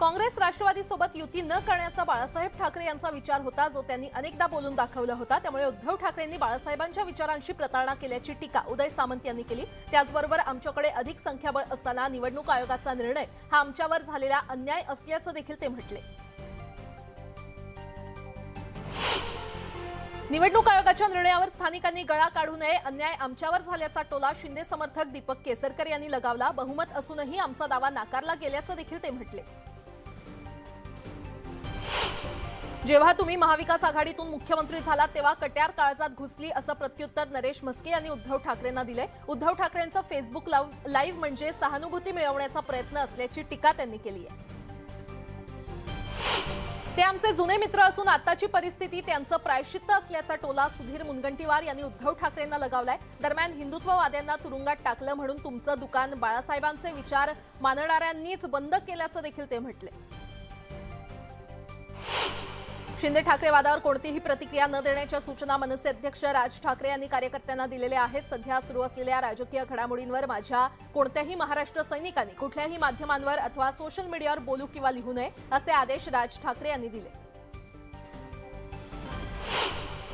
काँग्रेस राष्ट्रवादी सोबत युती न करण्याचा बाळासाहेब ठाकरे यांचा विचार होता, जो त्यांनी अनेकदा बोलून दाखवला होता। त्यामुळे उद्धव ठाकरेंनी बाळासाहेबांच्या विचारांशी प्रतारणा केल्याची टीका उदय सामंत यांनी केली। त्याचबरोबर आमच्याकडे अधिक संख्याबळ असताना निवडणूक आयोगाचा निर्णय हा आमच्यावर झालेला अन्याय असल्याचं देखील ते म्हटले। निवडणूक आयोगाच्या निर्णयावर स्थानिकांनी गळा काढू नये, अन्याय आमच्यावर झाल्याचा टोला शिंदे समर्थक दीपक केसरकर यांनी लगावला। बहुमत असूनही आमचा दावा नाकारला गेल्याचं देखील ते म्हटले। जेव्हा तुम्ही महाविकास आघाडीतून मुख्यमंत्री झालात तेव्हा कट्यार काळजात घुसली, असं प्रत्युत्तर नरेश म्हस्के यांनी उद्धव ठाकरेंना दिले। उद्धव ठाकरेंचं फेसबुक लाईव्ह म्हणजे सहानुभूती मिळवण्याचा प्रयत्न असल्याची टीका त्यांनी केली आहे। ते आमचे जुने मित्र असून आताची परिस्थिती त्यांचं प्रायश्चित्त असल्याचा टोला सुधीर मुनगंटीवार यांनी उद्धव ठाकरेंना लगावलाय। दरम्यान हिंदुत्ववाद्यांना तुरुंगात टाकलं म्हणून तुमचं दुकान बाळासाहेबांचे विचार मानणाऱ्यांनीच बंद केल्याचं देखील ते म्हटले। शिंदे ठाकरे वादावर कोणतीही प्रतिक्रिया न देण्याच्या सूचना मनसे अध्यक्ष राज ठाकरे यांनी कार्यकर्त्यांना दिलेल्या आहेत। सध्या सुरू असलेल्या राजकीय घडामोडींवर माझ्या कोणत्याही महाराष्ट्र सैनिकांनी कुठल्याही माध्यमांवर अथवा सोशल मीडियावर बोलू किंवा लिहू नये, असे आदेश राज ठाकरे यांनी दिले।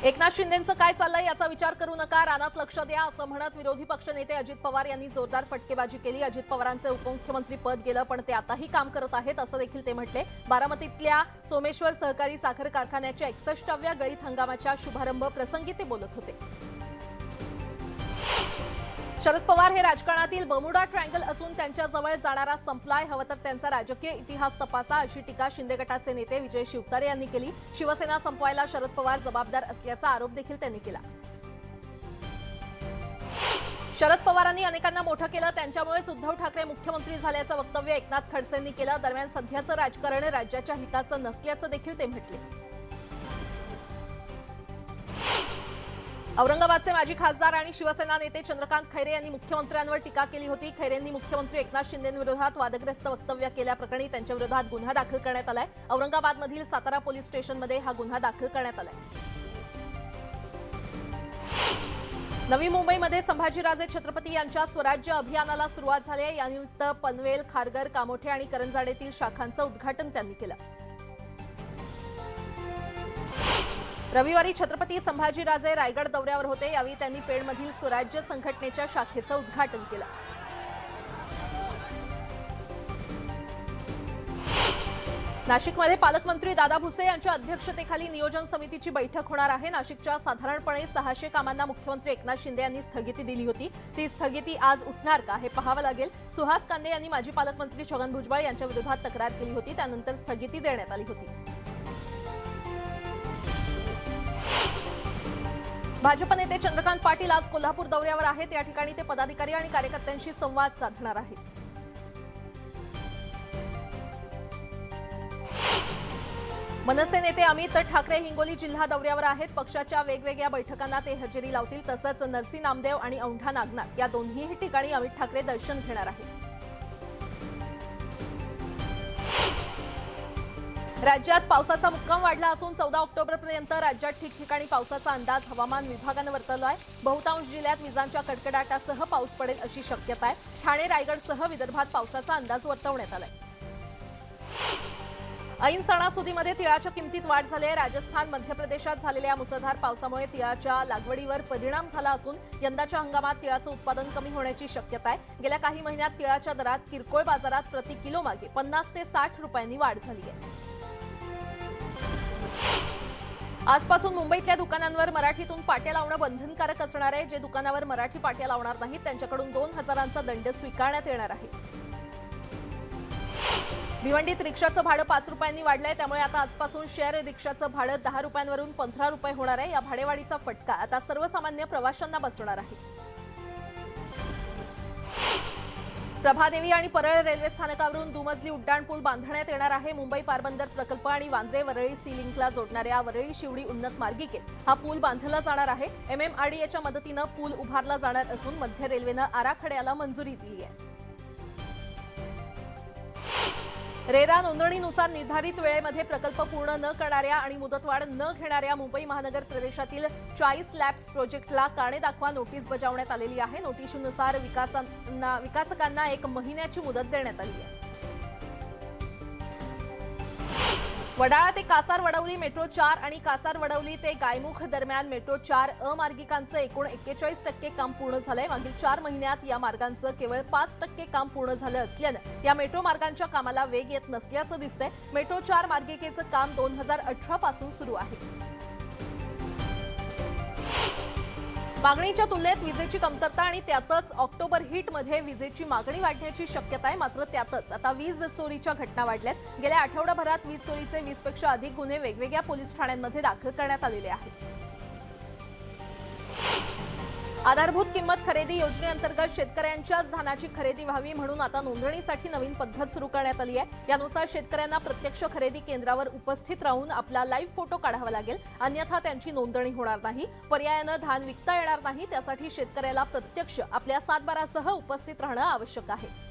एकनाथ शिंदेंचं काय चाललंय याचा विचार करू नका, रानात लक्ष द्या, असं म्हणत विरोधी पक्षनेते अजित पवार यांनी जोरदार फटकेबाजी केली। अजित पवारांचे उपमुख्यमंत्री पद गेलं, पण ते आताही काम करत आहेत, असं देखील ते म्हटले। बारामतीतल्या सोमेश्वर सहकारी साखर कारखान्याच्या 61व्या गळीत हंगामाच्या शुभारंभ प्रसंगी ते बोलत होते। शरद पवार हे राजकारणातील बमुडा ट्रायंगल असून त्यांच्या जवळ जाणारा संपलाय, हवं तर त्यांचा राजकीय इतिहास तपासा, अशी टीका शिंदे गटाचे नेते विजय शिवतारे यांनी केली। शिवसेना संपवायला शरद पवार जबाबदार असल्याचा आरोप देखील त्यांनी केला। शरद पवारांनी अनेकांना मोठं केलं, त्यांच्यामुळेच उद्धव ठाकरे मुख्यमंत्री झाल्याचं वक्तव्य एकनाथ खडसेंनी केलं। दरम्यान सध्याचं राजकारण राज्याच्या हिताचं नसल्याचं देखील ते म्हटले। औरंगाबादचे माजी खासदार आणि शिवसेना नेते चंद्रकांत खैरे यांनी मुख्यमंत्र्यांवर टीका केली होती। खैरेंनी मुख्यमंत्री एकनाथ शिंदेंविरोधात वादग्रस्त वक्तव्य केल्याप्रकरणी त्यांच्याविरोधात गुन्हा दाखल करण्यात आलाय। औरंगाबादमधील सातारा पोलीस स्टेशनमध्ये हा गुन्हा दाखल करण्यात आलाय। नवी मुंबईमध्ये संभाजीराजे छत्रपती यांच्या स्वराज्य अभियानाला सुरुवात झाली आहे। यानिमित्त पनवेल, खारघर, कामोठे आणि करंजाडेतील शाखांचं उद्घाटन त्यांनी केलं। रविवारी छत्रपती संभाजीराजे रायगड दौऱ्यावर होते, यावेळी त्यांनी पेडमधील स्वराज्य संघटनेच्या शाखेचं उद्घाटन केलं। नाशिकमध्ये पालकमंत्री दादा भुसे यांच्या अध्यक्षतेखाली नियोजन समितीची बैठक होणार आहे। नाशिकच्या साधारणपणे 600 कामांना मुख्यमंत्री एकनाथ शिंदे यांनी स्थगिती दिली होती, ती स्थगिती आज उठणार का हे पाहावं लागेल। सुहास कांदे यांनी माजी पालकमंत्री छगन भुजबळ यांच्या विरोधात तक्रार केली होती, त्यानंतर स्थगिती देण्यात आली होती। भाजप नेते चंद्रकांत पाटील आज कोल्हापूर दौऱ्यावर आहेत। या ठिकाणी ते पदाधिकारी आणि कार्यकर्त्यांशी संवाद साधणार आहेत। मनसे नेते अमित ठाकरे हिंगोली जिल्हा दौऱ्यावर आहेत। पक्षाच्या वेगवेगळ्या बैठकांना ते हजेरी लावतील। तसंच नरसी नामदेव आणि औंढा नागनाथ या दोन्ही ठिकाणी अमित ठाकरे दर्शन घेणार आहेत। राज्यात पावसाचा मुक्काम वाढला असून 14 ऑक्टोबरपर्यंत राज्यात ठिकठिकाणी पावसाचा अंदाज हवामान विभागानं वर्तवला आहे। बहुतांश जिल्ह्यात विजांच्या कडकडाटासह पाऊस पडेल अशी शक्यता आहे। ठाणे, रायगडसह विदर्भात पावसाचा अंदाज वर्तवण्यात आलाय। ऐन सणासुदीमध्ये तिळाच्या किमतीत वाढ झाली आहे। राजस्थान, मध्य प्रदेशात झालेल्या मुसळधार पावसामुळे तिळाच्या लागवडीवर परिणाम झाला असून यंदाच्या हंगामात तिळाचं उत्पादन कमी होण्याची शक्यता आहे। गेल्या काही महिन्यात तिळाच्या दरात किरकोळ बाजारात प्रति किलो मागे 50 ते 60 रुपयांनी वाढ झाली आहे। आजपासून मुंबईतल्या दुकानांवर मराठीतून पाट्या लावणं बंधनकारक असणार आहे। जे दुकानावर मराठी पाट्या लावणार नाहीत त्यांच्याकडून 2000चा दंड स्वीकारण्यात येणार आहे। भिवंडीत रिक्षाचं भाडं 5 रुपयांनी वाढलंय, त्यामुळे आता आजपासून शेअर रिक्षाचं भाडं 10 रुपयांवरून 15 रुपये होणार आहे। या भाडेवाढीचा फटका आता सर्वसामान्य प्रवाशांना बसणार आहे। प्रभादेवी आणि परळ रेल्वे स्थानकावरून दुमजली उड्डाणपूल बांधण्यात येणार आहे। मुंबई पारबंदर प्रकल्प आणि वांद्रे वरळी सी लिंकला जोडणाऱ्या वरळी शिवडी उन्नत मार्गिकेत हा पूल बांधला जाणार आहे। MMRDAच्या मदतीनं पूल उभारला जाणार असून मध्य रेल्वेनं आराखड्याला मंजुरी दिली आहे। रेरा नोंदणीनुसार निर्धारित वेळेमध्ये प्रकल्प पूर्ण न करणाऱ्या आणि मुदतवाढ न घेणाऱ्या मुंबई महानगर प्रदेशातील 40 लॅब्स प्रोजेक्टला कारणे दाखवा नोटीस बजावण्यात आलेली आहे। नोटीसनुसार विकासकांना 1 महिन्याची मुदत देण्यात आली आहे। वडाळा ते कासार वडवली मेट्रो 4 आणि कासार वडवली ते गायमुख दरम्यान मेट्रो 4 अमार्गिकांचं एकूण 41% काम पूर्ण झालंय। मागील 4 महिन्यात या मार्गांचं केवळ 5% काम पूर्ण झालं असल्यानं या मेट्रो मार्गांच्या कामाला वेग येत नसल्याचं दिसतंय। मेट्रो 4 मार्गिकेचं काम 2018 पासून सुरू आहे। मागणीच्या तुलनेत विजेची कमतरता आणि त्यातच ऑक्टोबर हिटमध्ये विजेची मागणी वाढण्याची शक्यता आहे। मात्र त्यातच आता वीज चोरीच्या घटना वाढल्यात। गेल्या आठवडाभरात वीज चोरीचे 20 पेक्षा अधिक गुन्हे वेगवेगळ्या पोलीस ठाण्यांमध्ये दाखल करण्यात आलेले आहेत। आधारभूत किंमत खरेदी योजनेअंतर्गत शेतकऱ्यांच्याच धानाची खरेदी व्हावी म्हणून आता नोंदणीसाठी नवीन पद्धत सुरू करण्यात आली आहे। यानुसार शेतकऱ्यांना प्रत्यक्ष खरेदी केंद्रावर उपस्थित राहून आपला लाईव्ह फोटो काढावा लागेल, अन्यथा त्यांची नोंदणी होणार नाही। पर्यायानं धान विकता येणार नाही, त्यासाठी शेतकऱ्याला प्रत्यक्ष आपल्या सातबारासह उपस्थित राहणं आवश्यक आहे।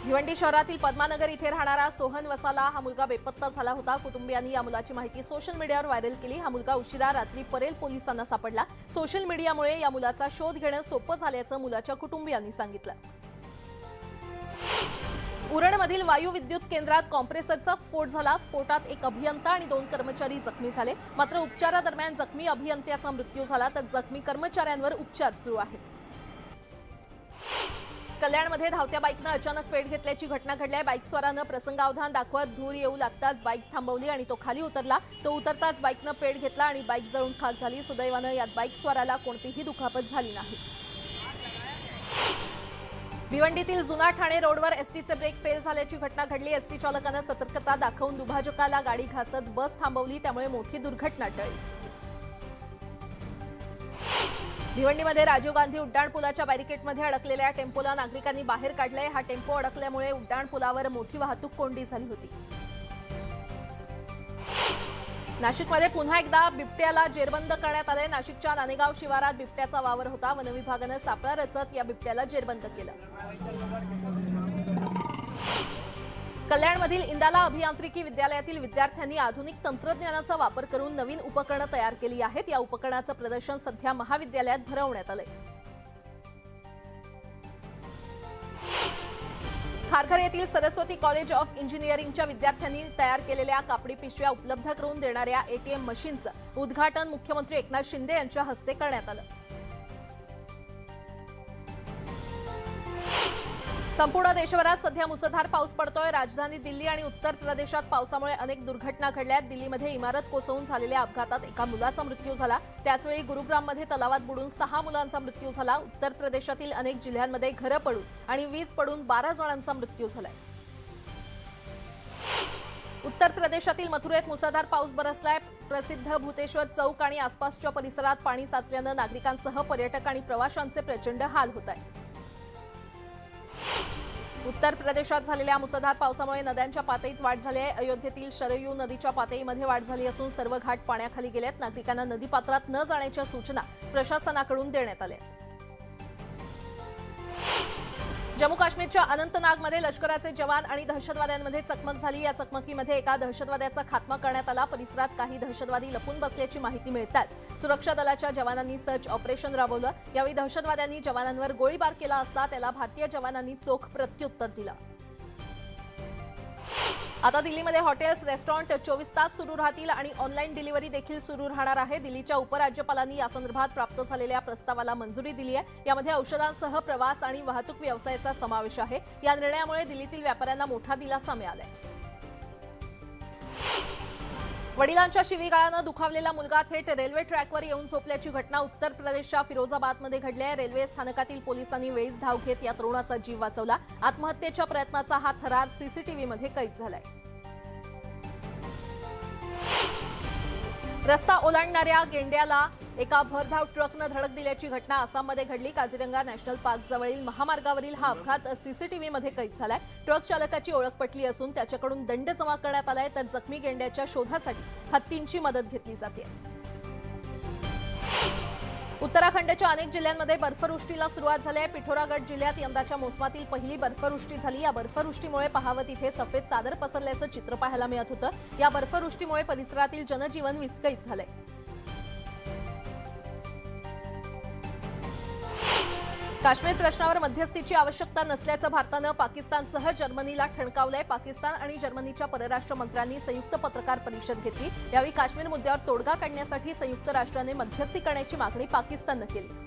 भिवंडी शहरातील पद्मानगर इथे राहणारा सोहन वसाला हा मुलगा बेपत्ता झाला होता। कुटुंबियांनी या मुलाची माहिती सोशल मीडियावर व्हायरल केली। हा मुलगा उशिरा रात्री परेल पोलिसांना सापडला। सोशल मीडियामुळे या मुलाचा शोध घेणं सोपं झाल्याचं मुलाच्या कुटुंबियांनी सांगितलं। उरणमधील वायू विद्युत केंद्रात कॉम्प्रेसरचा स्फोट झाला। स्फोटात एक अभियंता आणि 2 कर्मचारी जखमी झाले। मात्र उपचारादरम्यान जखमी अभियंत्याचा मृत्यू झाला, तर जखमी कर्मचाऱ्यांवर उपचार सुरू आहेत। कल्याणमध्ये धावत्या बाईकनं अचानक पेट घेतल्याची घटना घडली आहे। बाईकस्वारानं प्रसंगावधान दाखवत धूर येऊ लागताच बाईक थांबवली आणि तो खाली उतरला। तो उतरताच बाईकनं पेट घेतला आणि बाईक जळून खाक झाली। सुदैवानं यात बाईकस्वाराला कोणतीही दुखापत झाली नाही। भिवंडीतील जुना ठाणे रोडवर एसटीचे ब्रेक फेल झाल्याची घटना घडली। एसटी चालकानं सतर्कता दाखवून दुभाजकाला गाडी घासत बस थांबवली, त्यामुळे मोठी दुर्घटना टळली। भिवंडीमध्ये राजीव गांधी उड्डाणपुलाच्या बॅरिकेडमध्ये अडकलेल्या टेम्पोला नागरिकांनी बाहेर काढलंय। हा टेम्पो अडकल्यामुळे उड्डाणपुलावर मोठी वाहतूक कोंडी झाली होती। नाशिकमध्ये पुन्हा एकदा बिबट्याला जेरबंद करण्यात आले। नाशिकच्या नानेगाव शिवारात बिबट्याचा वावर होता। वनविभागानं सापळा रचत या बिबट्याला जेरबंद केलं। कल्याणमधील इंदाला अभियांत्रिकी विद्यालयातील विद्यार्थ्यांनी आधुनिक तंत्रज्ञानाचा वापर करून नवीन उपकरणं तयार केली आहेत। या उपकरणाचं प्रदर्शन सध्या महाविद्यालयात भरवण्यात आलंय। खारघर येथील सरस्वती कॉलेज ऑफ इंजिनिअरिंगच्या विद्यार्थ्यांनी तयार केलेल्या कापडी पिशव्या उपलब्ध करून देणाऱ्या एटीएम मशीनचं उद्घाटन मुख्यमंत्री एकनाथ शिंदे यांच्या हस्ते करण्यात आलं। संपूर्ण देशभरात सध्या मुसळधार पाऊस पडतोय। राजधानी दिल्ली आणि उत्तर प्रदेशात पावसामुळे अनेक दुर्घटना घडल्या आहेत। दिल्लीमध्ये इमारत कोसळून झालेल्या अपघातात एका मुलाचा मृत्यू झाला। त्याचवेळी गुरुग्राममध्ये तलावात बुडून 6 मुलांचा मृत्यू झाला। उत्तर प्रदेशातील अनेक जिल्ह्यांमध्ये घरं पडून आणि वीज पडून 12 जणांचा मृत्यू झालाय। उत्तर प्रदेशातील मथुरेत मुसळधार पाऊस बरसलाय। प्रसिद्ध भूतेश्वर चौक आणि आसपासच्या परिसरात पाणी साचल्यानं नागरिकांसह पर्यटक आणि प्रवाशांचे प्रचंड हाल होत आहेत। उत्तर प्रदेशात झालेल्या मुसळधार पावसामुळे नद्यांच्या पातळीत वाढ झाली आहे। अयोध्येतील शरयू नदीच्या पातळीमध्ये वाढ झाली असून सर्व घाट पाण्याखाली गेलेत। नागरिकांना नदीपात्रात न जाण्याच्या सूचना प्रशासनाकडून देण्यात आल्या आहेत। जम्मू काश्मीरच्या अनंतनागमध्ये लष्कराचे जवान आणि दहशतवाद्यांमध्ये चकमक झाली। या चकमकीमध्ये एका दहशतवाद्याचा खात्मा करण्यात आला। परिसरात काही दहशतवादी लपून बसल्याची माहिती मिळताच सुरक्षा दलाच्या जवानांनी सर्च ऑपरेशन राबवलं। यावेळी दहशतवाद्यांनी जवानांवर गोळीबार केला असता त्याला भारतीय जवानांनी चोख प्रत्युत्तर दिलं। आता दिल्लीमध्ये हॉटेल्स रेस्टॉरंट 24 तास सुरू राहतील आणि ऑनलाईन डिलिव्हरी देखील सुरू राहणार आहे। दिल्लीच्या उपराज्यपालांनी यासंदर्भात प्राप्त झालेल्या प्रस्तावाला मंजुरी दिली आहे। यामध्ये औषधांसह प्रवास आणि वाहतूक व्यवसायाचा समावेश आहे। या निर्णयामुळे दिल्लीतील व्यापाऱ्यांना मोठा दिलासा मिळालाय। वडिलांच्या शिवीगाळानं दुखावलेला मुलगा थेट रेल्वे ट्रॅकवर येऊन झोपल्याची घटना उत्तर प्रदेशच्या फिरोजाबादमध्ये घडली आहे। रेल्वे स्थानकातील पोलिसांनी वेळीच धाव घेत या तरुणाचा जीव वाचवला। आत्महत्येच्या प्रयत्नाचा हा थरार सीसीटीव्हीमध्ये कैद झालाय। रस्ता ओलांडणाऱ्या गेंड्याला एका भरधाव ट्रकनं धडक दिल्याची घटना आसाममध्ये घडली। काझीरंगा नॅशनल पार्क जवळील महामार्गावरील हा अपघात सीसीटीव्हीमध्ये कैद झालाय। ट्रक चालकाची ओळख पटली असून त्याच्याकडून दंड जमा करण्यात आलाय, तर जखमी गेंड्याच्या शोधासाठी हत्तींची मदत घेतली जाते। उत्तराखंडच्या अनेक जिल्ह्यांमध्ये बर्फवृष्टीला सुरुवात झाली आहे। पिठोरागड जिल्ह्यात यंदाच्या मोसमातील पहिली बर्फवृष्टी झाली। या बर्फवृष्टीमुळे पाहावत इथे सफेद चादर पसरल्याचं चित्र पाहायला मिळत होतं। या बर्फवृष्टीमुळे परिसरातील जनजीवन विस्कळीत झालंय। काश्मीर प्रश्नावर मध्यस्थीची आवश्यकता नसल्याचं भारतानं पाकिस्तानसह जर्मनीला ठणकावलंय. पाकिस्तान आणि जर्मनीच्या परराष्ट्र मंत्र्यांनी संयुक्त पत्रकार परिषद घेतली. यावेळी काश्मीर मुद्द्यावर तोडगा काढण्यासाठी संयुक्त राष्ट्राने मध्यस्थी करण्याची मागणी पाकिस्ताननं केली.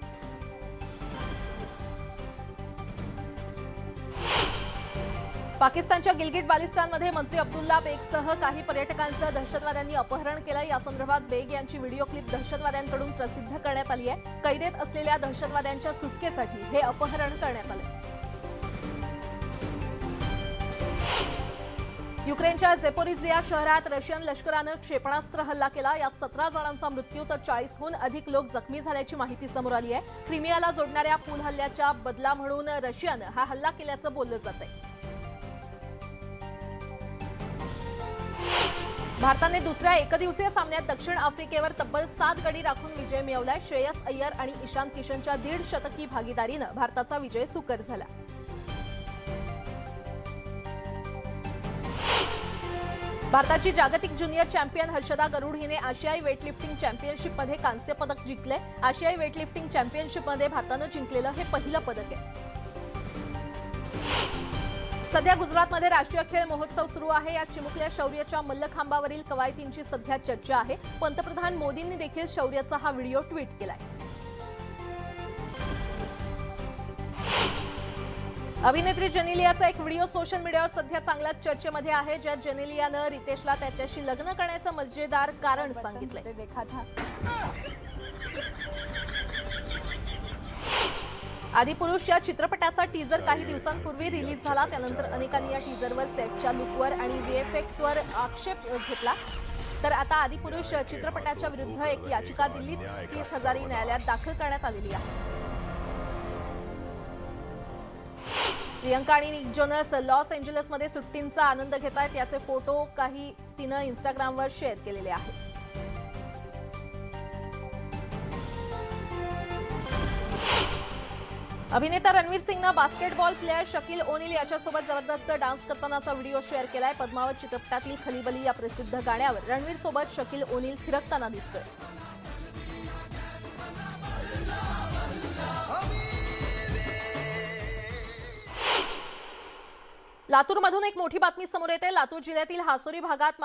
पाकिस्तानच्या गिलगिट बाल्टिस्तानमध्ये मंत्री अब्दुल्ला बेगसह काही पर्यटकांचं दहशतवाद्यांनी अपहरण केलं. या संदर्भात बेग यांची व्हिडिओ क्लिप दहशतवाद्यांकडून प्रसिद्ध करण्यात आली आहे. कैदेत असलेल्या दहशतवाद्यांच्या सुटकेसाठी हे अपहरण करण्यात आले. युक्रेनच्या झेपोरिझिया शहरात रशियन लष्करानं क्षेपणास्त्र हल्ला केला. यात 17 जणांचा मृत्यू तर 40हून अधिक लोक जखमी झाल्याची माहिती समोर आली आहे. क्रिमियाला जोडणाऱ्या पूल हल्ल्याच्या बदला म्हणून रशियानं हा हल्ला केल्याचं बोललं जातंय. भारताने दुसऱ्या एकदिवसीय सामन्यात दक्षिण आफ्रिकेवर तब्बल 7 गडी राखून विजय मिळवलाय. श्रेयस अय्यर आणि ईशान किशनच्या 1.5 शतकी भागीदारीनं भारताचा विजय सुकर झाला. भारताची जागतिक ज्युनियर चॅम्पियन हर्षदा गरुड हिने आशियाई वेटलिफ्टिंग चॅम्पियनशिपमध्ये कांस्य पदक जिंकले. आशियाई वेटलिफ्टिंग चॅम्पियनशिपमध्ये भारतानं जिंकलेलं हे पहिलं पदक आहे. सध्या गुजरातमध्ये राष्ट्रीय खेळ महोत्सव सुरू आहे. या चिमुकल्या शौर्याच्या मल्लखांबावरील कवायतींची सध्या चर्चा आहे. पंतप्रधान मोदींनी देखील शौर्याचा हा व्हिडिओ ट्विट केलाय. अभिनेत्री जेनेलियाचा एक व्हिडिओ सोशल मीडियावर सध्या चांगल्याच चर्चेमध्ये आहे. ज्यात जेनेलियानं रितेशला त्याच्याशी लग्न करण्याचं मजेदार कारण सांगितलंय. आदिपुरुष या चित्रपटाचा टीजर काही दिवसांपूर्वी रिलीज झाला. त्यानंतर अनेकांनी या टीजरवर सैफच्या लुकवर आणि व्हीएफएक्सवर आक्षेप घेतला. तर आता आदिपुरुष चित्रपटाच्या विरुद्ध एक याचिका दिल्लीत 30,000 न्यायालयात दाखल करण्यात आलेली आहे. प्रियंका आणि निक जोनस लॉस एंजेलिसमध्ये सुट्टींचा आनंद घेत आहेत. याचे फोटो काही तिनं इंस्टाग्रामवर शेअर केलेले आहेत. अभिनेता रणवीर सिंगनं बास्केटबॉल प्लेअर शकील ओनिल याच्यासोबत जबरदस्त डान्स करतानाचा व्हिडिओ शेअर केलाय. पद्मावत चित्रपटातील खलीबली या प्रसिद्ध गाण्यावर रणवीर सोबत शकील ओनिल थिरकताना दिसतोय. लातूरमधून एक मोठी बातमी समोर येते. लातूर जिल्ह्यातील हासोरी भागात